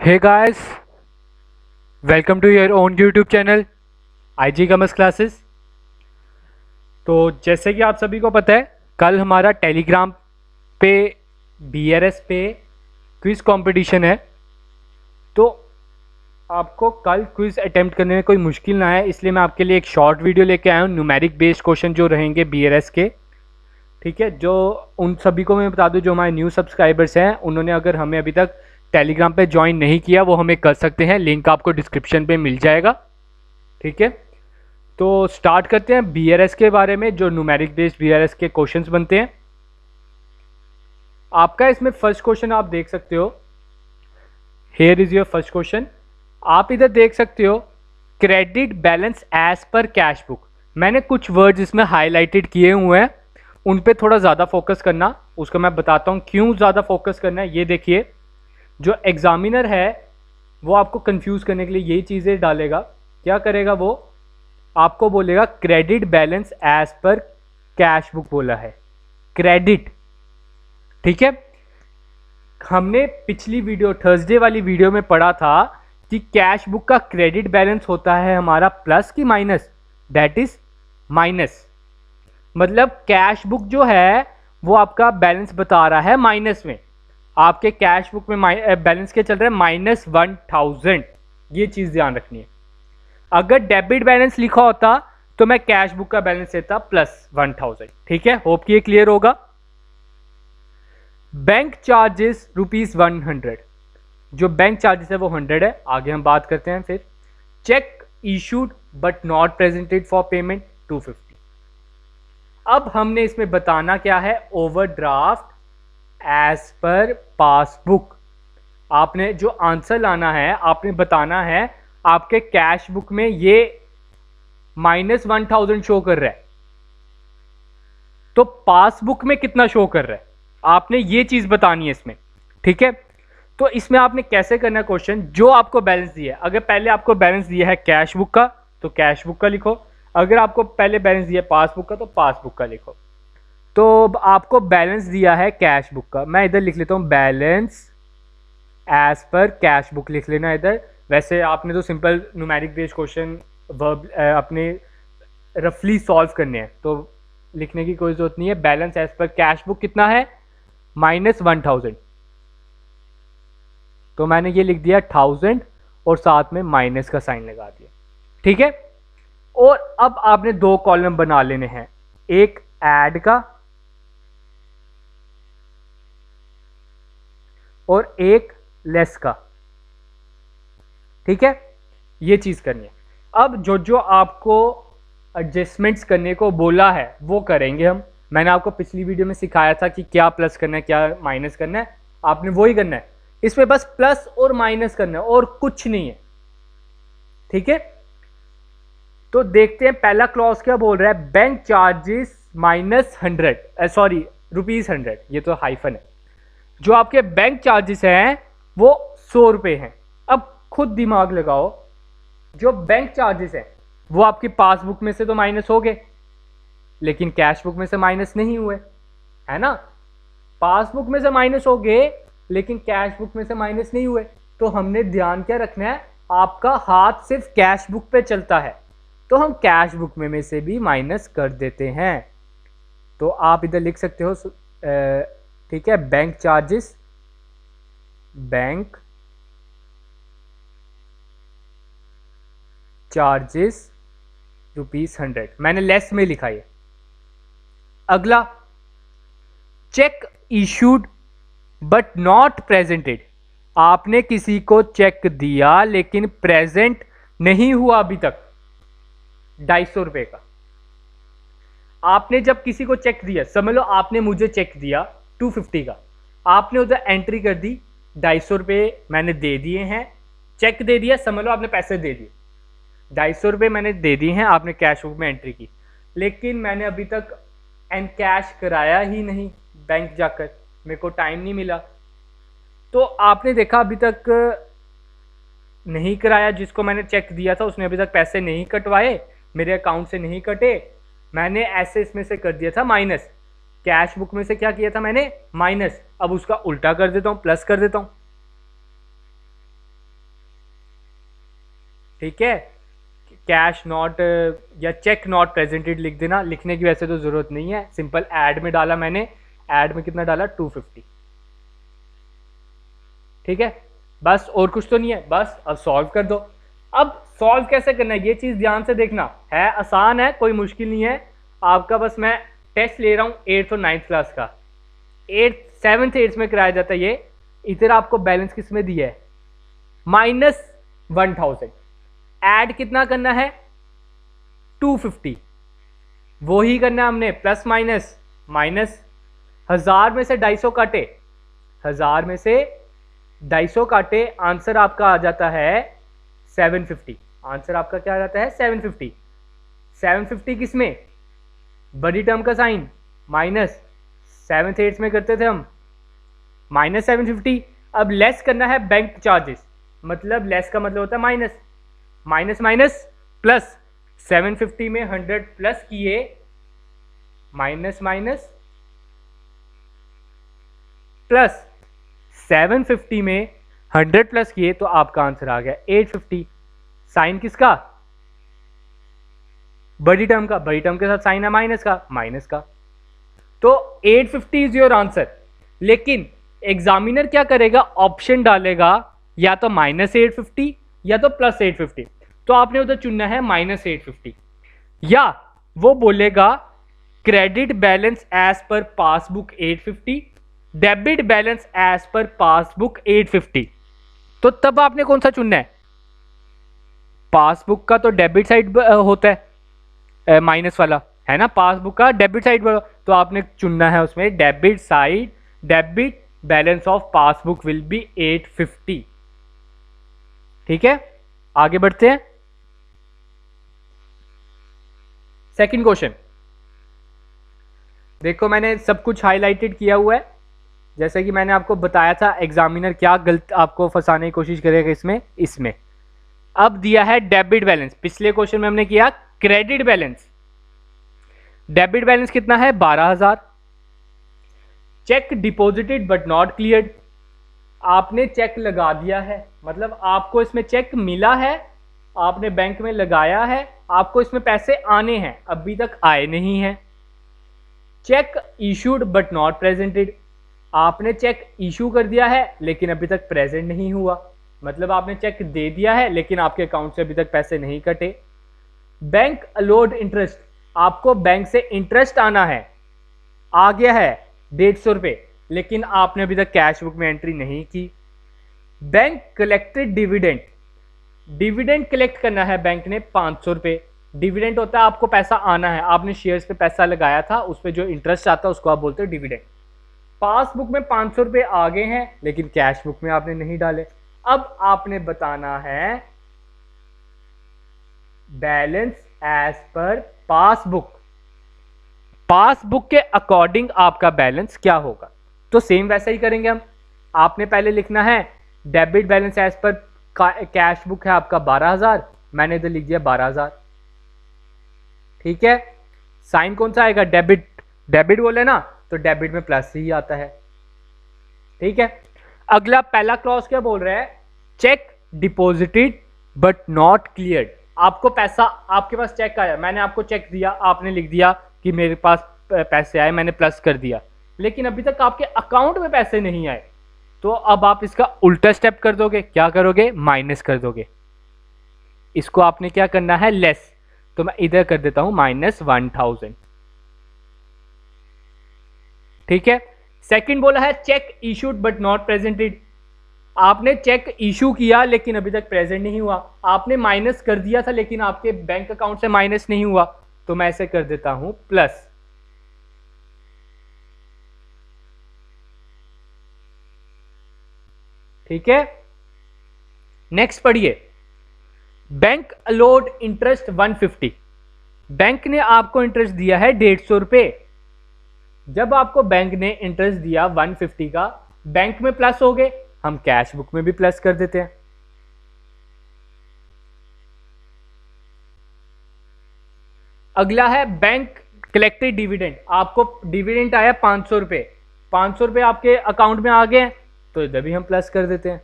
Hey guys, welcome to your own YouTube channel IG commerce classes. तो जैसे कि आप सभी को पता है, कल हमारा टेलीग्राम पे BRS पे क्विज़ कंपटीशन है। तो आपको कल क्विज़ अटेम्प्ट करने में कोई मुश्किल ना है, इसलिए मैं आपके लिए एक शॉर्ट वीडियो लेके आया हूँ। न्यूमेरिक बेस्ड क्वेश्चन जो रहेंगे BRS के, ठीक है। जो उन सभी को मैं बता दूं, जो हमारे न्यू सब्सक्राइबर्स हैं, उन्होंने अगर हमें अभी तक टेलीग्राम पे ज्वाइन नहीं किया, वो हमें कर सकते हैं। लिंक आपको डिस्क्रिप्शन पे मिल जाएगा, ठीक है। तो स्टार्ट करते हैं BRS के बारे में, जो न्यूमेरिक बेस्ड BRS के क्वेश्चंस बनते हैं। आपका इसमें फर्स्ट क्वेश्चन आप देख सकते हो। Here is your first question. आप इधर देख सकते हो, credit balance as per cash book. मैंने कुछ वर्ड्स इसमें हाईलाइटेड किए हुए हैं, उन पे थोड़ा ज़्यादा फोकस करना। उसको मैं बताता हूँ क्यों ज़्यादा फोकस करना है। ये देखिए, जो एग्जामिनर है वो आपको कंफ्यूज करने के लिए यही चीज़ें डालेगा। क्या करेगा वो? आपको बोलेगा credit balance as per cash book बोला है, क्रेडिट, ठीक है। हमने पिछली वीडियो, थर्सडे वाली वीडियो में पढ़ा था कि कैश बुक का क्रेडिट बैलेंस होता है हमारा प्लस की माइनस, दैट इज माइनस। मतलब कैश बुक जो है वो आपका बैलेंस बता रहा है माइनस में। आपके कैश बुक में बैलेंस क्या चल रहा है? -1000। ये चीज ध्यान रखनी है। अगर डेबिट बैलेंस लिखा होता तो मैं कैश बुक का बैलेंस लेता +1000, ठीक है। होप कि ये क्लियर होगा। Bank charges ₹100। जो बैंक चार्जेस है वो 100 है। आगे हम बात करते हैं फिर। Cheque issued but not presented for payment 250। अब हमने इसमें बताना क्या है? Overdraft as per passbook. आपने जो आंसर लाना है, आपने बताना है आपके कैश बुक में ये -1000 शो कर रहा है, तो पासबुक में कितना शो कर रहा है, आपने ये चीज बतानी है इसमें, ठीक है। तो इसमें आपने कैसे करना है क्वेश्चन? जो आपको बैलेंस दिया है, अगर पहले आपको बैलेंस दिया है कैश बुक का तो कैश बुक का लिखो। अगर आपको पहले बैलेंस दिया है पासबुक का तो पासबुक का लिखो। तो आपको बैलेंस दिया है कैश बुक का, मैं इधर लिख लेता हूं balance as per cash book, लिख लेना इधर। वैसे आपने तो सिंपल न्यूमेरिक बेस्ड क्वेश्चन वर्ब अपने रफली सॉल्व करने हैं, तो लिखने की कोई जरूरत नहीं है। Balance as per cash book कितना है? -1000। तो मैंने ये लिख दिया 1000 और साथ में माइनस का साइन लगा दिया, ठीक है। और अब आपने दो कॉलम बना लेने हैं, एक ऐड का और एक लेस का, ठीक है। ये चीज करनी है। अब जो जो आपको एडजस्टमेंट्स करने को बोला है वो करेंगे हम। मैंने आपको पिछली वीडियो में सिखाया था कि क्या प्लस करना है, क्या माइनस करना है, आपने वही करना है। इसमें बस प्लस और माइनस करना है और कुछ नहीं है, ठीक है। तो देखते हैं पहला क्लॉज क्या बोल रहा है। बैंक चार्जेस -100, सॉरी ₹100, ये तो हाइफन है। जो आपके बैंक चार्जेस हैं वो 100 रुपये हैं। अब खुद दिमाग लगाओ, जो बैंक चार्जेस हैं वो आपकी पासबुक में से तो माइनस हो गए, लेकिन कैश बुक में से माइनस नहीं हुए, है ना। पासबुक में से माइनस हो गए लेकिन कैश बुक में से माइनस नहीं हुए। तो हमने ध्यान क्या रखना है, आपका हाथ सिर्फ कैश बुक पे चलता है, तो हम कैश बुक में से भी माइनस कर देते हैं। तो आप इधर लिख सकते हो, ठीक है, बैंक चार्जेस, बैंक चार्जेस ₹100, मैंने लेस में लिखा है। अगला, check issued but not presented. आपने किसी को चेक दिया लेकिन प्रेजेंट नहीं हुआ अभी तक, 250 रुपए का। आपने जब किसी को चेक दिया, समझ लो आपने मुझे चेक दिया 250 का, आपने उधर एंट्री कर दी 250 रुपये मैंने दे दिए हैं, चेक दे दिया, समझ लो आपने पैसे दे दिए, 250 रुपये मैंने दे दिए हैं, आपने कैश बुक में एंट्री की, लेकिन मैंने अभी तक कैश कराया ही नहीं बैंक जाकर, मेरे को टाइम नहीं मिला। तो आपने देखा अभी तक नहीं कराया, जिसको मैंने चेक दिया था उसने अभी तक पैसे नहीं कटवाए, मेरे अकाउंट से नहीं कटे, मैंने ऐसे इसमें से कर दिया था माइनस। कैश बुक में से क्या किया था मैंने? माइनस। अब उसका उल्टा कर देता हूं, प्लस कर देता हूं। ठीक है, कैश नॉट या चेक नॉट प्रेजेंटेड लिख देना, लिखने की वैसे तो ज़रूरत नहीं है, सिंपल ऐड में डाला मैंने, ऐड में कितना डाला 250। ठीक है, बस और कुछ तो नहीं है, बस अब सॉल्व कर दो। अब सॉल्व कैसे करना है ये चीज़ ध्यान से देखना है, आसान है, कोई मुश्किल नहीं है आपका, बस मैं टेस्ट ले रहा हूँ 8th और 9th क्लास का, 8th 7th 8th में कराया जाता है ये। इधर आपको बैलेंस किस में दिया है, -1000, ऐड कितना करना है 250, वो ही करना है हमने, प्लस माइनस माइनस, 1000 में से 250 काटे, 1000 में से 250 काटे, आंसर आपका आ जाता है 750। आंसर आपका क्या आ जाता है 750। 750 किस में, बड़ी टर्म का साइन माइनस, 7th 8th में करते थे हम, -750। अब लेस करना है बैंक चार्जेस, मतलब लेस का मतलब होता है माइनस, माइनस माइनस प्लस, 750 में 100 प्लस किए, माइनस माइनस प्लस, 750 में 100 प्लस किए तो आपका आंसर आ गया 850। साइन किसका, बड़ी टर्म का, बड़ी टर्म के साथ साइन है माइनस का, माइनस का, तो 850 इज योर आंसर। लेकिन एग्जामिनर क्या करेगा, ऑप्शन डालेगा या तो -850 या तो +850, तो आपने उधर चुनना है -850, या वो बोलेगा credit balance as per passbook 850, debit balance as per passbook 850, तो तब आपने कौन सा चुनना है, पासबुक का तो डेबिट साइड होता है माइनस वाला, है ना, पासबुक का डेबिट साइड पर, तो आपने चुनना है उसमें debit side, debit balance of passbook will be 850। ठीक है, आगे बढ़ते हैं, सेकंड क्वेश्चन देखो, मैंने सब कुछ हाईलाइटेड किया हुआ है, जैसे कि मैंने आपको बताया था एग्जामिनर क्या गलत आपको फंसाने की कोशिश करेगा इसमें। अब दिया है डेबिट बैलेंस, पिछले क्वेश्चन में हमने किया क्रेडिट बैलेंस, डेबिट बैलेंस कितना है 12000, check deposited but not cleared, आपने चेक लगा दिया है, मतलब आपको इसमें चेक मिला है, आपने बैंक में लगाया है, आपको इसमें पैसे आने हैं, अभी तक आए नहीं हैं। Check issued but not presented, आपने चेक इशू कर दिया है लेकिन अभी तक प्रेजेंट नहीं हुआ, मतलब आपने चेक दे दिया है लेकिन आपके अकाउंट से अभी तक पैसे नहीं कटे। बैंक अलोड इंटरेस्ट, आपको बैंक से इंटरेस्ट आना है, आ गया है 150 रुपये, लेकिन आपने अभी तक कैश बुक में एंट्री नहीं की। Bank collected dividend, dividend collect करना है बैंक ने 500 रुपये, डिविडेंड होता है आपको पैसा आना है, आपने शेयर्स पे पैसा लगाया था, उस पर जो इंटरेस्ट आता है उसको आप बोलते हो डिविडेंड। पासबुक में 500 रुपये आ गए हैं लेकिन कैश बुक में आपने नहीं डाले, अब आपने बताना है balance as per passbook, passbook के अकॉर्डिंग आपका बैलेंस क्या होगा, तो सेम वैसा ही करेंगे हम। आपने पहले लिखना है debit balance as per cash book है आपका 12000, मैंने इधर लिख दिया 12000। ठीक है, साइन कौन सा आएगा, डेबिट, डेबिट बोले ना तो डेबिट में प्लस ही आता है। ठीक है, अगला पहला क्लॉज क्या बोल रहा है, check deposited but not cleared, आपको पैसा, आपके पास चेक आया, मैंने आपको चेक दिया, आपने लिख दिया कि मेरे पास पैसे आए, मैंने प्लस कर दिया, लेकिन अभी तक आपके अकाउंट में पैसे नहीं आए, तो अब आप इसका उल्टा स्टेप कर दोगे, क्या करोगे, माइनस कर दोगे, इसको आपने क्या करना है लेस, तो मैं इधर कर देता हूं -1000। ठीक है, सेकंड बोला है check issued but not presented, आपने चेक इशू किया लेकिन अभी तक प्रेजेंट नहीं हुआ, आपने माइनस कर दिया था लेकिन आपके बैंक अकाउंट से माइनस नहीं हुआ, तो मैं ऐसे कर देता हूं प्लस। ठीक है, नेक्स्ट पढ़िए, बैंक अलोड इंटरेस्ट 150, बैंक ने आपको इंटरेस्ट दिया है 150 रुपये, जब आपको बैंक ने इंटरेस्ट दिया 150 का, बैंक में प्लस हो गए, हम कैश बुक में भी प्लस कर देते हैं। अगला है बैंक कलेक्टेड डिविडेंड, आपको डिविडेंड आया 500 रुपये, 500 रुपये आपके अकाउंट में आ गए हैं, तो इधर भी हम प्लस कर देते हैं।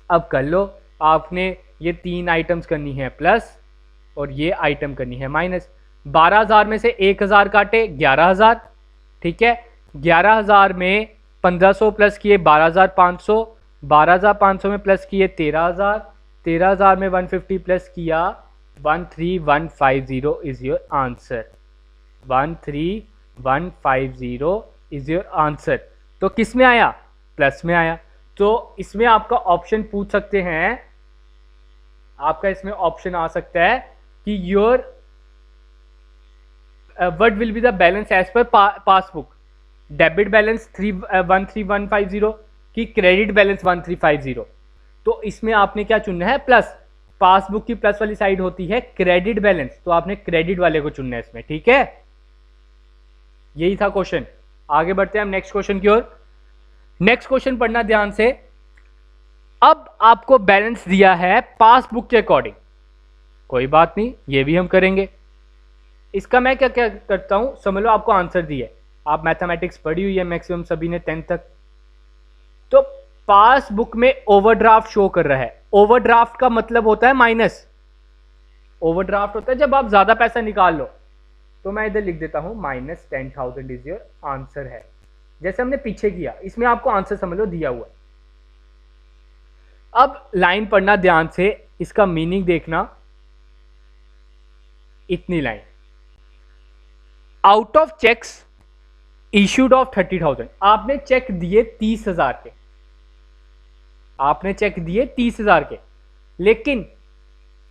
अब कर लो, आपने ये 3 आइटम्स करनी है प्लस और ये आइटम करनी है माइनस। 12,000 में से 1,000 काटे 11,000, ठीक है। 11,000 में 1,500 प्लस किए 12,500, 12,500 में प्लस किए 13,000, 13,000 में 150 प्लस किया 13,150 is your answer. 13,150 is your answer. तो किस में आया? प्लस में आया। तो इसमें आपका ऑप्शन पूछ सकते हैं, आपका इसमें ऑप्शन आ सकता है कि your what will be the balance as per passbook, debit balance 13,150 की क्रेडिट बैलेंस 1350। तो इसमें आपने क्या चुनना है? प्लस। पासबुक की प्लस वाली साइड होती है क्रेडिट बैलेंस, तो आपने क्रेडिट वाले को चुनना है इसमें, ठीक है। यही था क्वेश्चन। आगे बढ़ते हैं हम नेक्स्ट क्वेश्चन की ओर। नेक्स्ट क्वेश्चन पढ़ना ध्यान से। अब आपको बैलेंस दिया है पासबुक के अकॉर्डिंग, कोई बात नहीं, ये भी हम करेंगे। इसका मैं क्या क्या करता हूं, समझ लो आपको आंसर दिया, आप मैथमेटिक्स पढ़ी हुई है मैक्सिमम सभी ने 10th तक। तो पासबुक में ओवरड्राफ्ट शो कर रहा है। ओवरड्राफ्ट का मतलब होता है माइनस। ओवरड्राफ्ट होता है जब आप ज्यादा पैसा निकाल लो। तो मैं इधर लिख देता हूं -10,000 इज योर आंसर है, जैसे हमने पीछे किया। इसमें आपको आंसर समझ लो दिया हुआ। अब लाइन पढ़ना ध्यान से, इसका मीनिंग देखना। इतनी line, out of checks issued of 30,000, आपने चेक दिए 30,000 के, आपने चेक दिए 30,000 के, लेकिन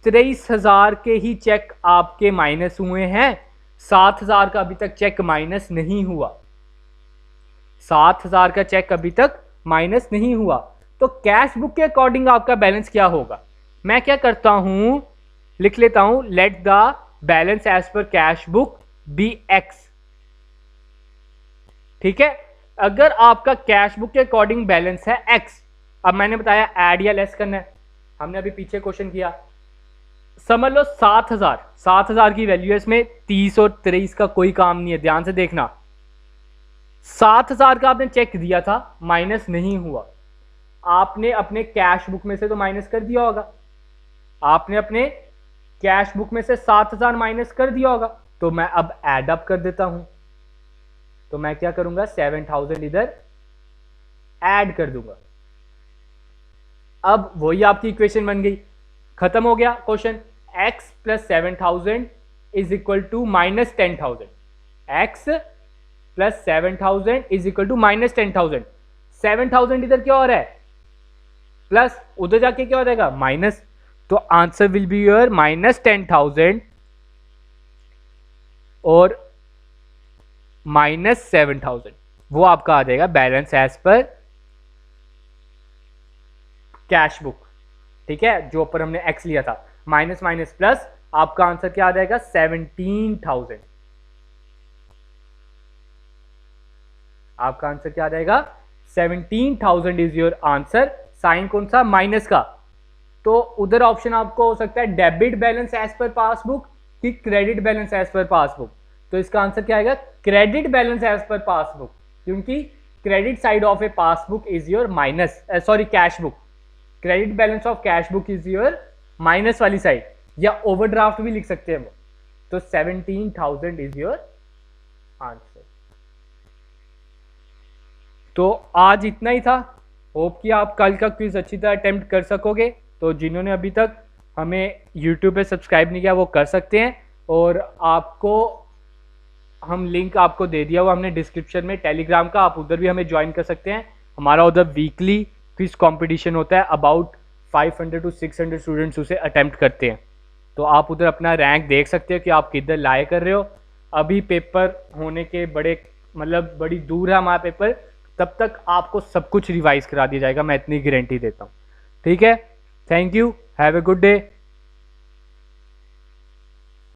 23,000 के ही चेक आपके माइनस हुए हैं। 7,000 का अभी तक चेक माइनस नहीं हुआ। 7,000 का चेक अभी तक माइनस नहीं हुआ। तो कैश बुक के अकॉर्डिंग आपका बैलेंस क्या होगा? मैं क्या करता हूं, लिख लेता हूं, let the balance as per cash book be x, ठीक है। अगर आपका कैश बुक के अकॉर्डिंग बैलेंस है एक्स, अब मैंने बताया ऐड या लेस करना है, हमने अभी पीछे क्वेश्चन किया। समझ लो 7,000 की वैल्यू है, इसमें 30 और 23 का कोई काम नहीं है, ध्यान से देखना। 7,000 का आपने चेक दिया था, माइनस नहीं हुआ। आपने अपने कैश बुक में से तो माइनस कर दिया होगा, आपने अपने कैश बुक में से 7,000 माइनस कर दिया होगा। तो मैं अब ऐड अप कर देता हूं। तो मैं क्या करूंगा, 7,000 इधर ऐड कर दूंगा। अब वही आपकी इक्वेशन बन गई, खत्म हो गया question. x plus 7,000 is equal to -10,000। x plus 7,000 is equal to -10,000। 7,000 इधर क्या हो रहा है? प्लस, उधर जाके क्या हो जाएगा? माइनस। तो आंसर विल बी योर -10,000 और -7,000, वो आपका आ जाएगा balance as per cash book, ठीक है। जो ऊपर हमने x लिया था, माइनस माइनस प्लस, आपका आंसर क्या आ जाएगा? 17,000। आपका आंसर क्या आ जाएगा? 17,000 इज योर आंसर। साइन कौन सा? माइनस का। तो उधर ऑप्शन आपको हो सकता है debit balance as per passbook कि credit balance as per passbook. तो इसका आंसर क्या आएगा? Credit balance as per passbook, क्योंकि credit side of a passbook is your minus, sorry cash book. Credit balance of cash book is your minus वाली side, या overdraft भी लिख सकते हैं वो। तो 17,000 इज योर आंसर। तो आज इतना ही था। होप कि आप कल का क्विज अच्छी तरह अटेम्प्ट कर सकोगे। तो जिन्होंने अभी तक हमें यूट्यूब पे सब्सक्राइब नहीं किया वो कर सकते हैं, और आपको हम लिंक आपको दे दिया हुआ हमने डिस्क्रिप्शन में टेलीग्राम का, आप उधर भी हमें ज्वाइन कर सकते हैं। हमारा उधर वीकली क्विज कंपटीशन होता है, अबाउट 500 to 600 स्टूडेंट्स उसे अटेम्प्ट करते हैं। तो आप उधर अपना रैंक देख सकते हो कि आप किधर लाए कर रहे हो। अभी पेपर होने के बड़ी दूर है हमारा पेपर, तब तक आपको सब कुछ रिवाइज करा दिया जाएगा, मैं इतनी गारंटी देता हूँ, ठीक है। Thank you, have a good day.